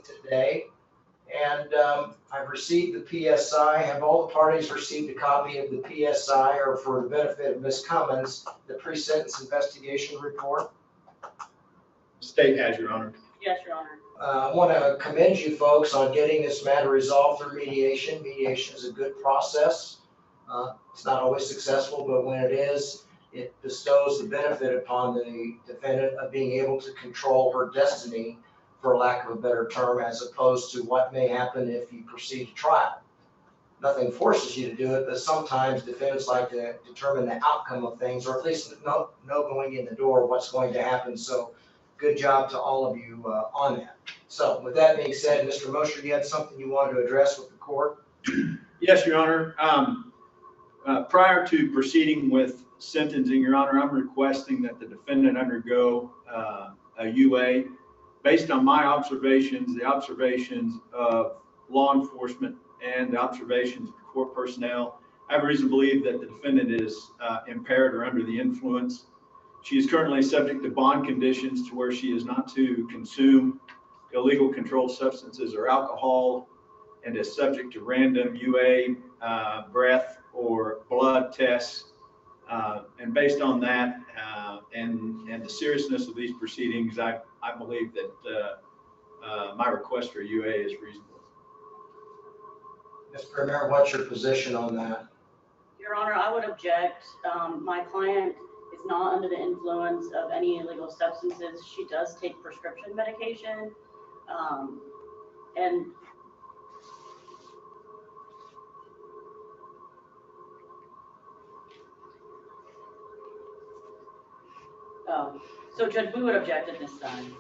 today. And I've received the PSI. Have all the parties received a copy of the PSI, or for the benefit of Ms. Cummins, the pre-sentence investigation report? State has, Your Honor. Yes, Your Honor. I want to commend you folks on getting this matter resolved through mediation. Mediation is a good process. It's not always successful, but when it is, it bestows the benefit upon the defendant of being able to control her destiny, for lack of a better term, as opposed to what may happen if you proceed to trial. Nothing forces you to do it, but sometimes defendants like to determine the outcome of things, or at least know going in the door what's going to happen. So good job to all of you on that. So with that being said, Mr. Mosher, you had something you wanted to address with the court? Yes, Your Honor. Prior to proceeding with sentencing, Your Honor, I'm requesting that the defendant undergo a UA. Based on my observations, the observations of law enforcement, and the observations of court personnel, I have reason to believe that the defendant is impaired or under the influence. She is currently subject to bond conditions to where she is not to consume illegal controlled substances or alcohol, and is subject to random UA, breath or blood tests. And based on that and the seriousness of these proceedings, I believe that my request for UA is reasonable. Ms. Premier, what's your position on that? Your Honor, I would object. My client is not under the influence of any illegal substances. She does take prescription medication. And so Judge, we would object at this time.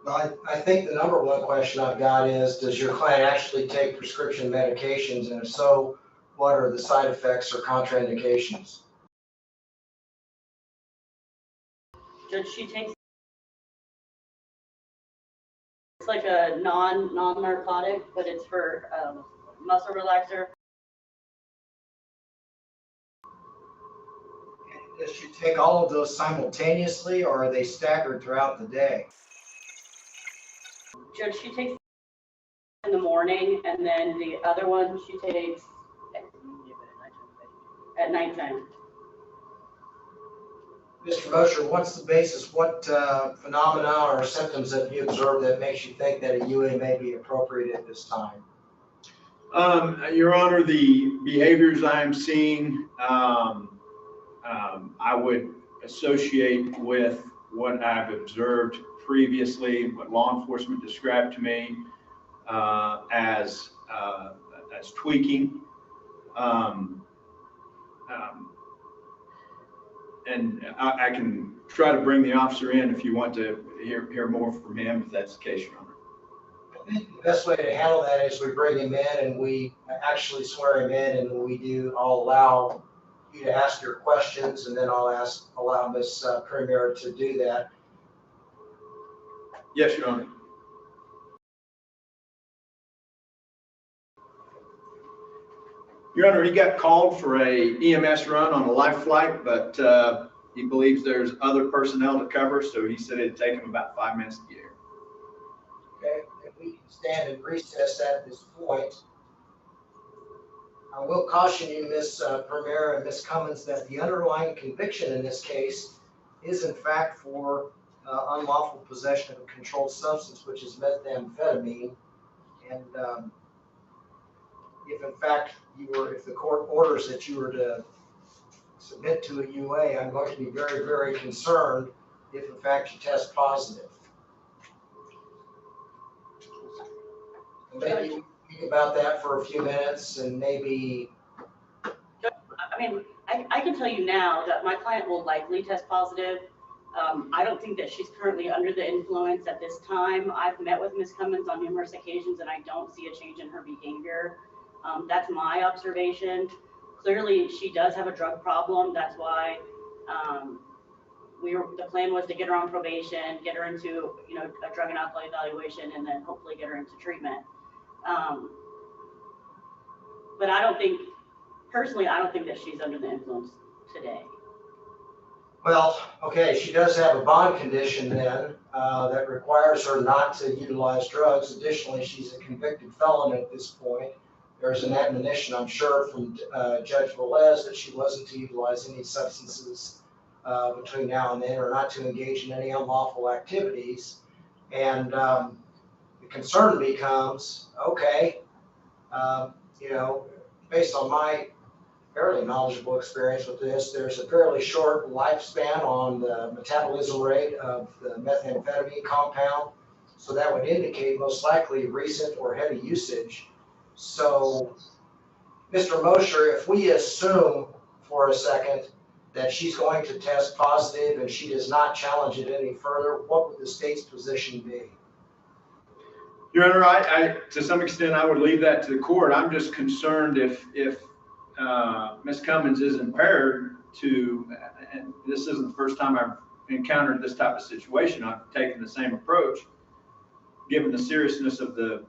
Well, I think the number one question I've got is, does your client actually take prescription medications? And if so, what are the side effects or contraindications? Judge, she takes, it's like a non-narcotic, but it's for muscle relaxer. Does she take all of those simultaneously, or are they staggered throughout the day? Judge, she takes in the morning, and then the other one she takes at nighttime. Mr. Mosher, what's the basis? What phenomena or symptoms have you observed that makes you think that a UA may be appropriate at this time? Your Honor, the behaviors I'm seeing, I would associate with what I've observed previously, what law enforcement described to me as tweaking. And I can try to bring the officer in if you want to hear more from him, if that's the case, Your Honor. I think the best way to handle that is we bring him in and we actually swear him in, and I'll allow you to ask your questions, and then I'll allow Ms. Premier to do that. Yes, Your Honor. Your Honor, he got called for a EMS run on a life flight, but he believes there's other personnel to cover, so he said it'd take him about 5 minutes to get here. Okay, if we can stand in recess at this point. I will caution you, Ms. Premier and Ms. Cummins, that the underlying conviction in this case is in fact for unlawful possession of a controlled substance, which is methamphetamine. And if in fact if the court orders that you were to submit to a UA, I'm going to be very, very concerned if in fact you test positive. And maybe think about that for a few minutes, and maybe. I mean, I can tell you now that my client will likely test positive. I don't think that she's currently under the influence at this time. I've met with Ms. Cummins on numerous occasions, and I don't see a change in her behavior. That's my observation. Clearly, she does have a drug problem. That's why the plan was to get her on probation, get her into a drug and alcohol evaluation, and then hopefully get her into treatment. But personally, I don't think that she's under the influence today. Well, okay, she does have a bond condition then, that requires her not to utilize drugs. Additionally, she's a convicted felon at this point. There's an admonition, I'm sure, from Judge Velez that she wasn't to utilize any substances between now and then, or not to engage in any unlawful activities. And the concern becomes, okay, you know, based on my fairly knowledgeable experience with this, there's a fairly short lifespan on the metabolism rate of the methamphetamine compound. So that would indicate most likely recent or heavy usage. So, Mr. Mosher, if we assume for a second that she's going to test positive and she does not challenge it any further, what would the state's position be? Your Honor, I to some extent, I would leave that to the court. I'm just concerned if Ms. Cummins is impaired to, and this isn't the first time I've encountered this type of situation. I've taken the same approach. Given the seriousness of the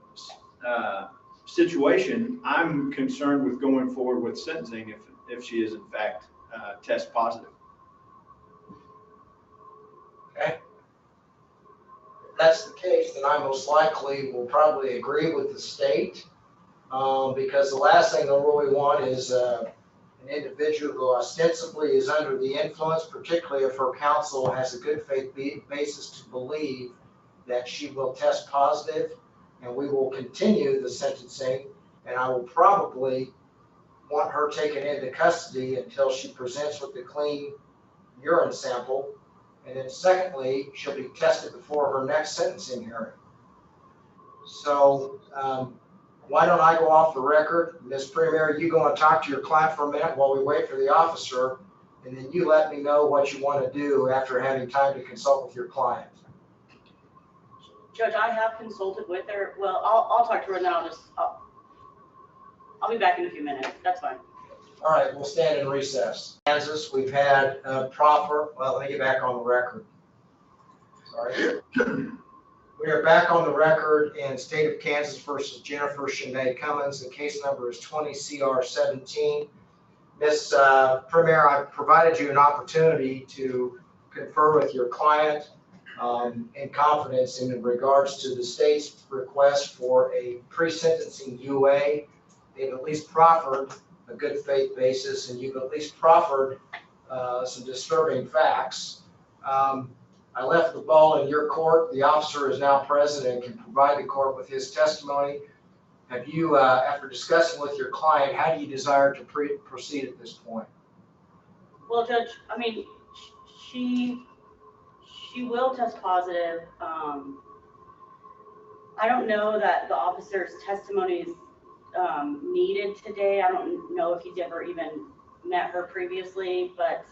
situation, I'm concerned with going forward with sentencing if she is in fact test positive. Okay. If that's the case, then I most likely will probably agree with the state, because the last thing they'll really want is an individual who ostensibly is under the influence, particularly if her counsel has a good faith basis to believe that she will test positive, and we will continue the sentencing, and I will probably want her taken into custody until she presents with the clean urine sample. And then secondly, she'll be tested before her next sentencing hearing. So why don't I go off the record? Ms. Premier, you go and talk to your client for a minute while we wait for the officer, and then you let me know what you want to do after having time to consult with your client. Judge, I have consulted with her. Well, I'll talk to her and then I'll be back in a few minutes. That's fine. All right, we'll stand in recess. Kansas, we've had proffer. Well, let me get back on the record. Sorry. We are back on the record in State of Kansas versus Jennifer Shanae Cummins. The case number is 20 CR 17. Ms. Premier, I provided you an opportunity to confer with your client in confidence in regards to the state's request for a pre-sentencing UA. They've at least proffered a good faith basis, and you've at least proffered some disturbing facts. I left the ball in your court. The officer is now present and can provide the court with his testimony. Have you, after discussing with your client, how do you desire to proceed at this point? Well, Judge, I mean, she will test positive. I don't know that the officer's testimony is needed today. I don't know if he's ever even met her previously, but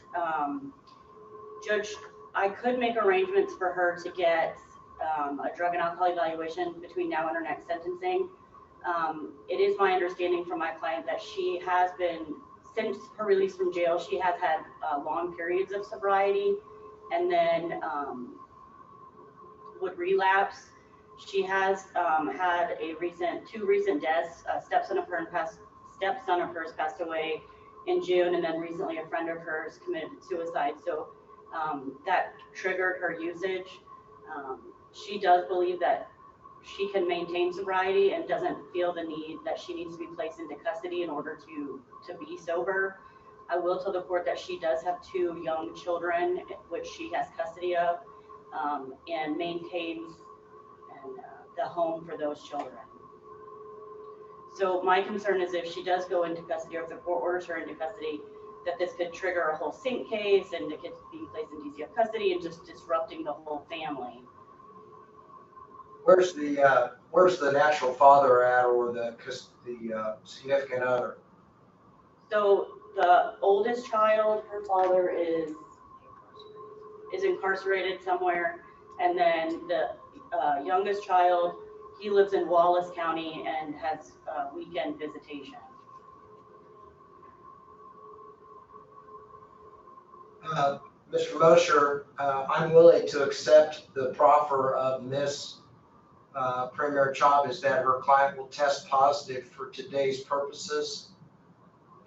Judge, I could make arrangements for her to get a drug and alcohol evaluation between now and her next sentencing. It is my understanding from my client that she has been, since her release from jail, she has had long periods of sobriety and then would relapse. She has had two recent deaths. A stepson of hers passed away in June, and then recently a friend of hers committed suicide. So that triggered her usage. She does believe that she can maintain sobriety and doesn't feel the need that she needs to be placed into custody in order to be sober. I will tell the court that she does have 2 young children, which she has custody of, and maintains the home for those children. So my concern is if she does go into custody, or if the court orders her into custody, that this could trigger a whole sync case and the kids being placed in DCF custody and just disrupting the whole family. Where's the natural father at, or the significant other? So the oldest child, her father is incarcerated somewhere, and then the youngest child, he lives in Wallace County and has weekend visitation. Mr. Mosher, I'm willing to accept the proffer of Ms. Premier Chavez that her client will test positive for today's purposes.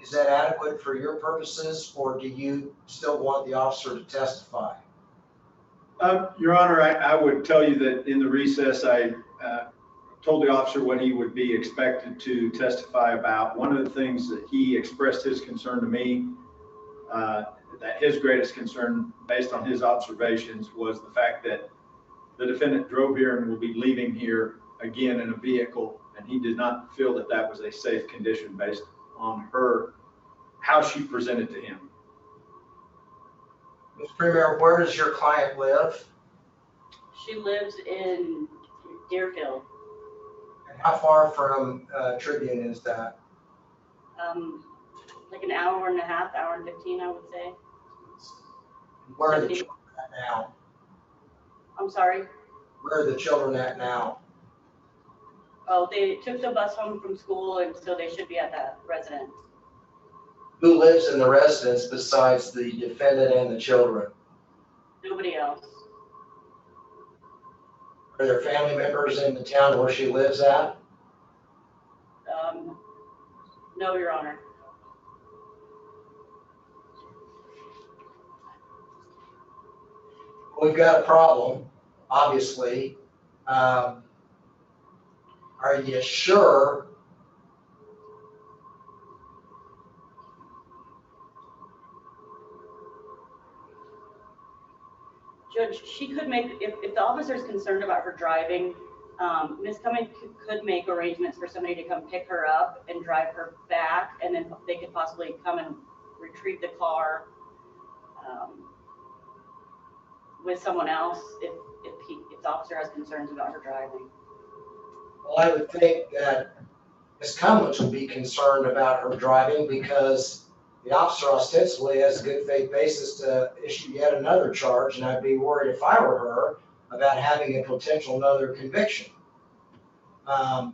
Is that adequate for your purposes, or do you still want the officer to testify? Your Honor, I would tell you that in the recess, I told the officer what he would be expected to testify about. One of the things that he expressed his concern to me, that his greatest concern based on his observations was the fact that the defendant drove here and will be leaving here again in a vehicle, and he did not feel that that was a safe condition based on how she presented to him. Mr. Premier, where does your client live? She lives in Deerfield. And how far from Tribune is that? Like an hour and a half, hour and 15, I would say. Where are the children at now? I'm sorry. Where are the children at now? Oh, they took the bus home from school, and so they should be at that residence. Who lives in the residence besides the defendant and the children? Nobody else. Are there family members in the town where she lives at? No, Your Honor. We've got a problem, obviously. Are you sure? Judge, she could make, if the officer is concerned about her driving, Ms. Cummings could make arrangements for somebody to come pick her up and drive her back, and then they could possibly come and retrieve the car with someone else if the officer has concerns about her driving. Well, I would think that Ms. Cummings would be concerned about her driving because the officer ostensibly has a good faith basis to issue yet another charge, and I'd be worried if I were her about having a potential another conviction. Mr.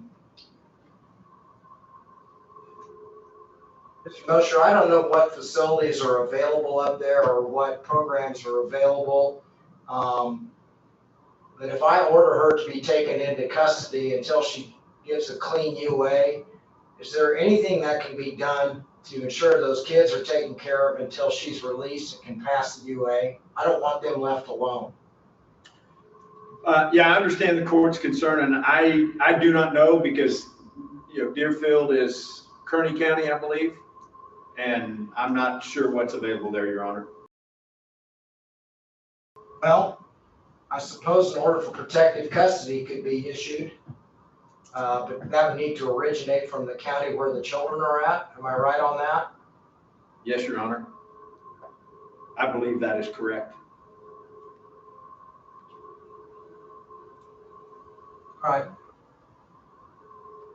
Mosher, I don't know what facilities are available up there or what programs are available. But if I order her to be taken into custody until she gives a clean UA, is there anything that can be done to ensure those kids are taken care of until she's released and can pass the UA? I don't want them left alone. Yeah, I understand the court's concern, and I do not know because, Deerfield is Kearney County, I believe, and I'm not sure what's available there, Your Honor. Well, I suppose an order for protective custody could be issued, but that would need to originate from the county where the children are at. Am I right on that? Yes, Your Honor. I believe that is correct. All right.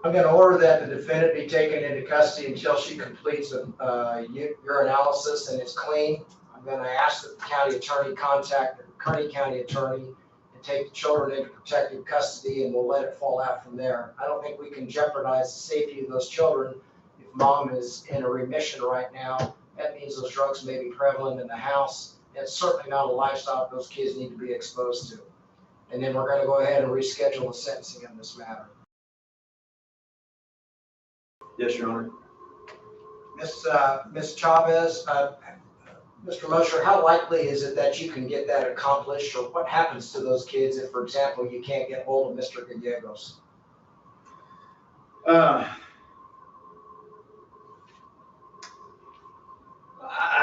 I'm going to order that the defendant be taken into custody until she completes urinalysis and is clean. I'm going to ask that the county attorney contact the Kearney County attorney and take the children into protective custody, and we'll let it fall out from there. I don't think we can jeopardize the safety of those children if mom is in a remission right now. That means those drugs may be prevalent in the house. It's certainly not a lifestyle those kids need to be exposed to. And then we're going to go ahead and reschedule the sentencing in this matter. Yes, Your Honor. Ms. Chavez, Mr. Mosher, how likely is it that you can get that accomplished, or what happens to those kids if, for example, you can't get hold of Mr. Gallegos? I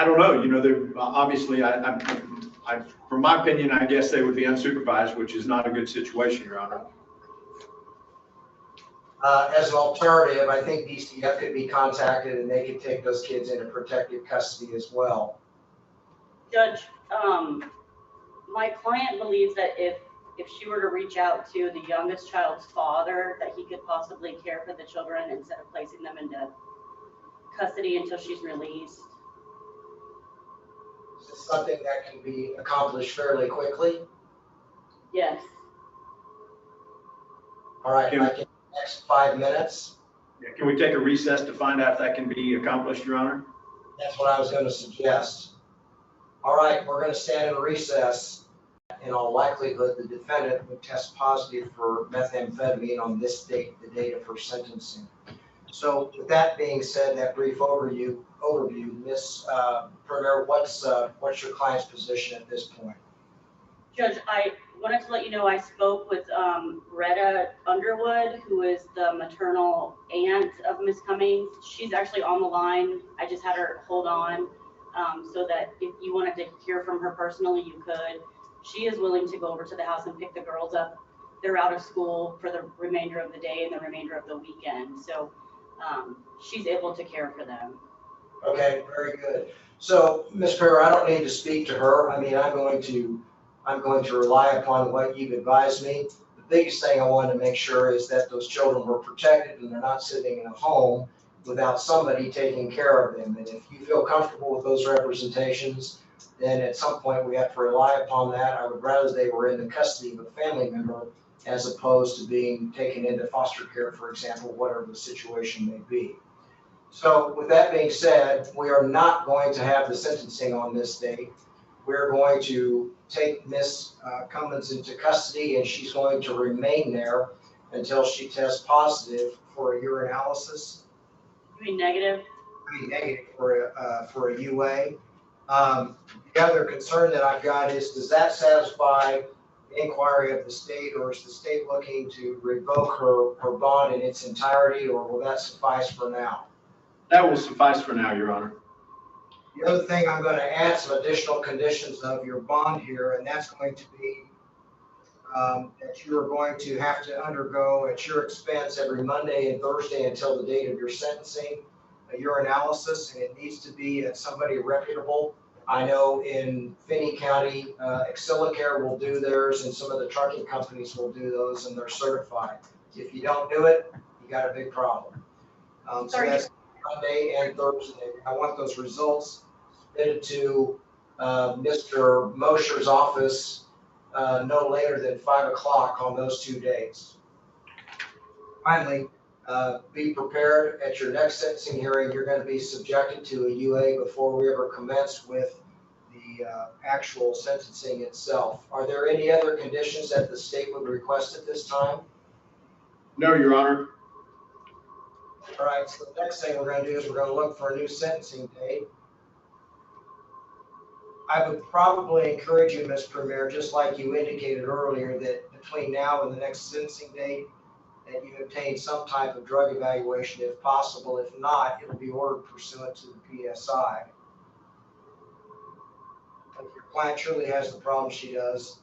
don't know. They're obviously, from my opinion, I guess they would be unsupervised, which is not a good situation, Your Honor. As an alternative, I think DCF could be contacted and they could take those kids into protective custody as well. Judge, my client believes that if she were to reach out to the youngest child's father, that he could possibly care for the children instead of placing them into custody until she's released. Is this something that can be accomplished fairly quickly? Yes. All right, I can next 5 minutes. Yeah, can we take a recess to find out if that can be accomplished, Your Honor? That's what I was going to suggest. All right, we're going to stand in recess. In all likelihood, the defendant would test positive for methamphetamine on this date, the date of her sentencing. So with that being said, that brief overview, Ms. Premier, what's your client's position at this point? Judge, I wanted to let you know I spoke with Retta Underwood, who is the maternal aunt of Miss Cummings. She's actually on the line. I just had her hold on so that if you wanted to hear from her personally, you could. She is willing to go over to the house and pick the girls up. They're out of school for the remainder of the day and the remainder of the weekend. So she's able to care for them. Okay, very good. So, Ms. Perry, I don't need to speak to her. I mean, I'm going to rely upon what you've advised me. The biggest thing I wanted to make sure is that those children were protected and they're not sitting in a home without somebody taking care of them. And if you feel comfortable with those representations, then at some point we have to rely upon that. I would rather they were in the custody of a family member as opposed to being taken into foster care, for example, whatever the situation may be. So with that being said, we are not going to have the sentencing on this date. We're going to take Miss Cummins into custody, and she's going to remain there until she tests positive for a urinalysis. You mean negative? I mean negative for a UA. The other concern that I've got is, does that satisfy the inquiry of the state, or is the state looking to revoke her bond in its entirety, or will that suffice for now? That will suffice for now, Your Honor. The other thing, I'm going to add some additional conditions of your bond here, and that's going to be that you are going to have to undergo at your expense every Monday and Thursday until the date of your sentencing a urinalysis, and it needs to be at somebody reputable. I know in Finney County, Escalates will do theirs, and some of the trucking companies will do those, and they're certified. If you don't do it, you got a big problem. So that's Monday and Thursday. I want those results submitted to Mr. Mosher's office no later than 5 o'clock on those 2 days. Finally, be prepared at your next sentencing hearing. You're going to be subjected to a UA before we ever commence with the actual sentencing itself. Are there any other conditions that the state would request at this time? No, Your Honor. All right, so the next thing we're going to do is we're going to look for a new sentencing date. I would probably encourage you, Ms. Premier, just like you indicated earlier, that between now and the next sentencing date, that you obtain some type of drug evaluation if possible. If not, it will be ordered pursuant to the PSI. If your client truly has the problem she does,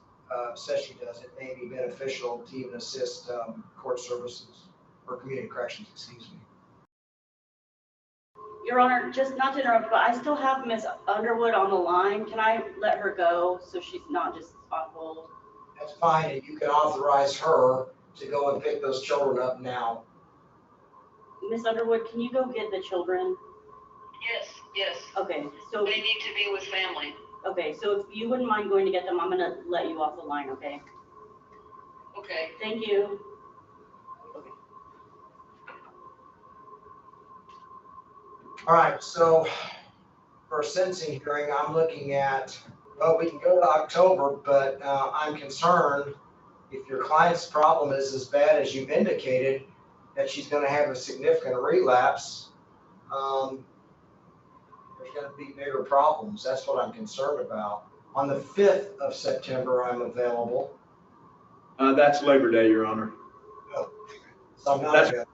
says she does, it may be beneficial to even assist court services or community corrections, excuse me. Your Honor, just not to interrupt, but I still have Miss Underwood on the line. Can I let her go so she's not just on hold? That's fine, and you can authorize her to go and pick those children up now. Miss Underwood, can you go get the children? Yes. Okay, so They need to be with family. okay, so if you wouldn't mind going to get them, I'm gonna let you off the line, okay? Okay. Thank you. All right, so for a sentencing hearing, I'm looking at, well, we can go to October, but I'm concerned if your client's problem is as bad as you've indicated, that she's going to have a significant relapse, there's going to be bigger problems. That's what I'm concerned about. On the 5th of September, I'm available. That's Labor Day, Your Honor. Oh, so I'm not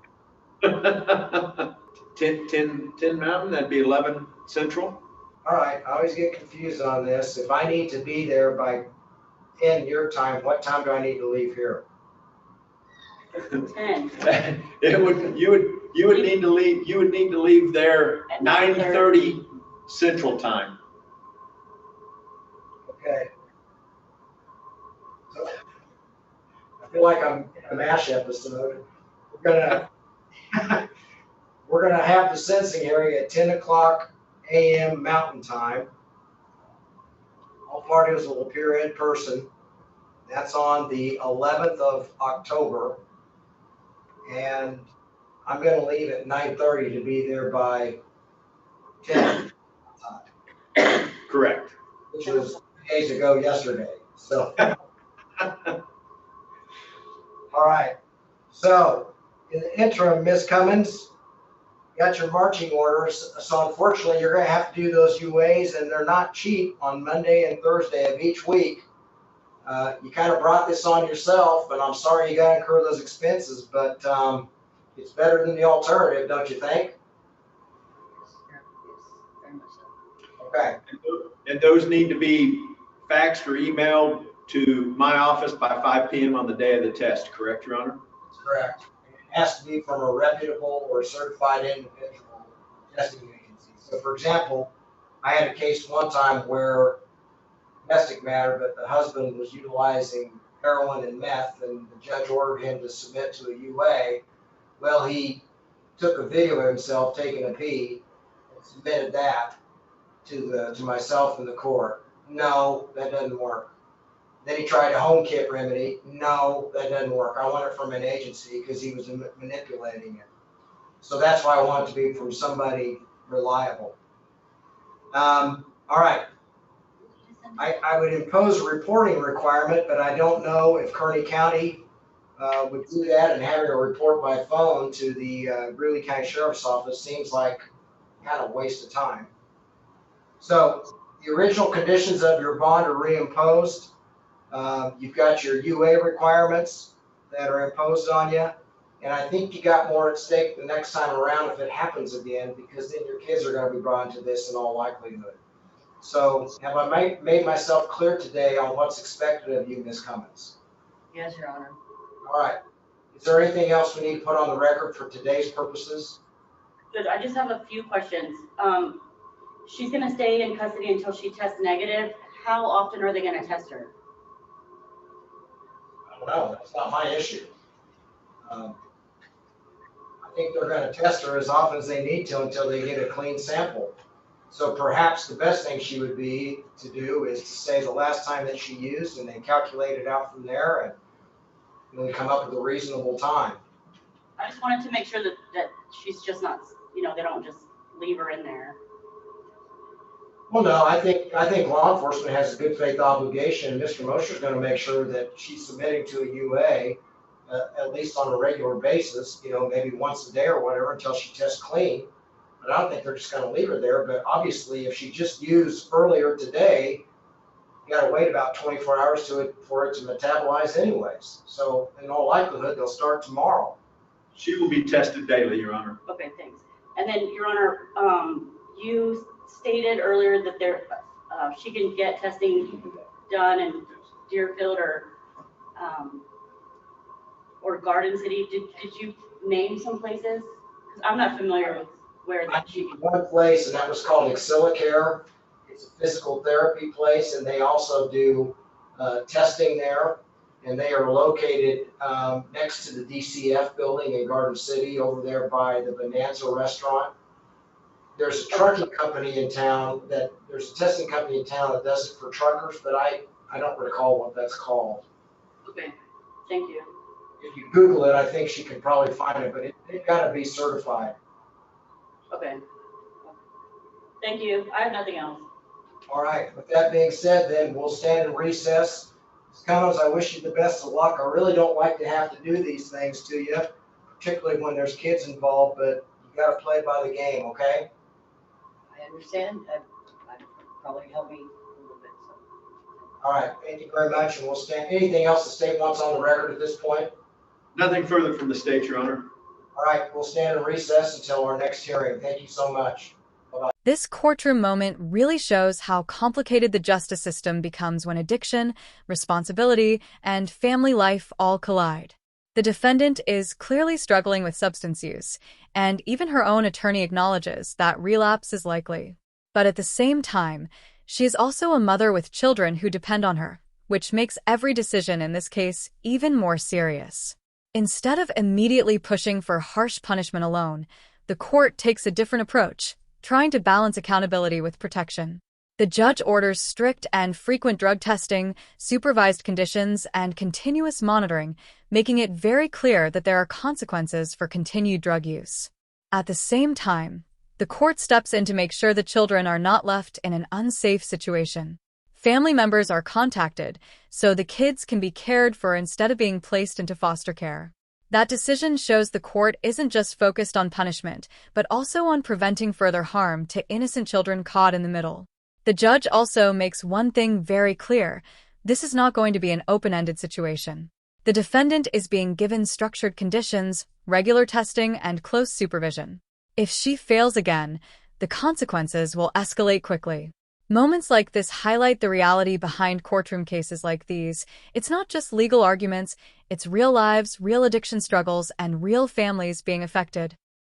available. 10 Mountain, that'd be 11 Central. All right, I always get confused on this. If I need to be there by 10 your time, what time do I need to leave here? 10. You would need to leave there At 9:30 Central Time. Okay. So, I feel like I'm in a MASH episode. We're gonna have the sentencing hearing at 10 o'clock a.m. Mountain Time. All parties will appear in person. That's on the 11th of October. And I'm gonna leave at 9:30 to be there by 10, Correct. which was 2 days ago yesterday, so. All right, so in the interim, Ms. Cummins, got your marching orders. So unfortunately, you're gonna have to do those UAs, and they're not cheap on Monday and Thursday of each week. You kind of brought this on yourself, and I'm sorry you gotta incur those expenses, but it's better than the alternative, don't you think? Very much so. Okay. And those need to be faxed or emailed to my office by 5 p.m. on the day of the test, correct, Your Honor? That's correct. It has to be from a reputable or certified individual testing agency. So for example, I had a case one time where domestic matter, but the husband was utilizing heroin and meth, and the judge ordered him to submit to a UA. Well, he took a video of himself taking a pee and submitted that to myself and the court. No, that doesn't work. Then he tried a home kit remedy. No, that doesn't work. I want it from an agency because he was manipulating it. So that's why I want it to be from somebody reliable. All right. I would impose a reporting requirement, but I don't know if Kearney County would do that, and having a report by phone to the Greeley County Sheriff's Office seems like kind of a waste of time. So the original conditions of your bond are reimposed. You've got your UA requirements that are imposed on you, and I think you got more at stake the next time around if it happens again, because then your kids are going to be brought into this in all likelihood. So have I made myself clear today on what's expected of you, Ms. Cummins? Yes, Your Honor. All right. Is there anything else we need to put on the record for today's purposes? Judge, I just have a few questions. She's gonna stay in custody until she tests negative. How often are they gonna test her? I don't know. That's not my issue. I think they're going to test her as often as they need to until they get a clean sample. So perhaps the best thing she would be to do is to say the last time that she used, and then calculate it out from there, and then come up with a reasonable time. I just wanted to make sure that she's just not, they don't just leave her in there. Well, no, I think law enforcement has a good faith obligation, and Mr. Mosher's going to make sure that she's submitting to a UA at least on a regular basis, maybe once a day or whatever until she tests clean. But I don't think they're just going to leave her there. But obviously, if she just used earlier today, you got to wait about 24 hours for it to metabolize anyways. So in all likelihood, they'll start tomorrow. She will be tested daily, Your Honor. Okay, thanks. And then, Your Honor, you stated earlier that she can get testing done in Deerfield or Garden City. Did you name some places? Because I'm not familiar with where that she can. One place, and that was called Escalates. It's a physical therapy place, and they also do testing there. And they are located next to the DCF building in Garden City, over there by the Bonanza restaurant. There's a trucking company in town there's a testing company in town that does it for truckers, but I don't recall what that's called. Okay, thank you. If you Google it, I think she can probably find it, but it's got to be certified. Okay. Thank you. I have nothing else. All right. With that being said, then we'll stand in recess. Ms. Cummins, I wish you the best of luck. I really don't like to have to do these things to you, particularly when there's kids involved, but you got to play by the game, okay? I understand. That probably help me a little bit. So. All right. Thank you very much. And we'll stand. Anything else the state wants on the record at this point? Nothing further from the state, Your Honor. All right. We'll stand in recess until our next hearing. Thank you so much. Bye-bye. This courtroom moment really shows how complicated the justice system becomes when addiction, responsibility, and family life all collide. The defendant is clearly struggling with substance use, and even her own attorney acknowledges that relapse is likely. But at the same time, she is also a mother with children who depend on her, which makes every decision in this case even more serious. Instead of immediately pushing for harsh punishment alone, the court takes a different approach, trying to balance accountability with protection. The judge orders strict and frequent drug testing, supervised conditions, and continuous monitoring, making it very clear that there are consequences for continued drug use. At the same time, the court steps in to make sure the children are not left in an unsafe situation. Family members are contacted, so the kids can be cared for instead of being placed into foster care. That decision shows the court isn't just focused on punishment, but also on preventing further harm to innocent children caught in the middle. The judge also makes one thing very clear: this is not going to be an open-ended situation. The defendant is being given structured conditions, regular testing, and close supervision. If she fails again, the consequences will escalate quickly. Moments like this highlight the reality behind courtroom cases like these. It's not just legal arguments, it's real lives, real addiction struggles, and real families being affected.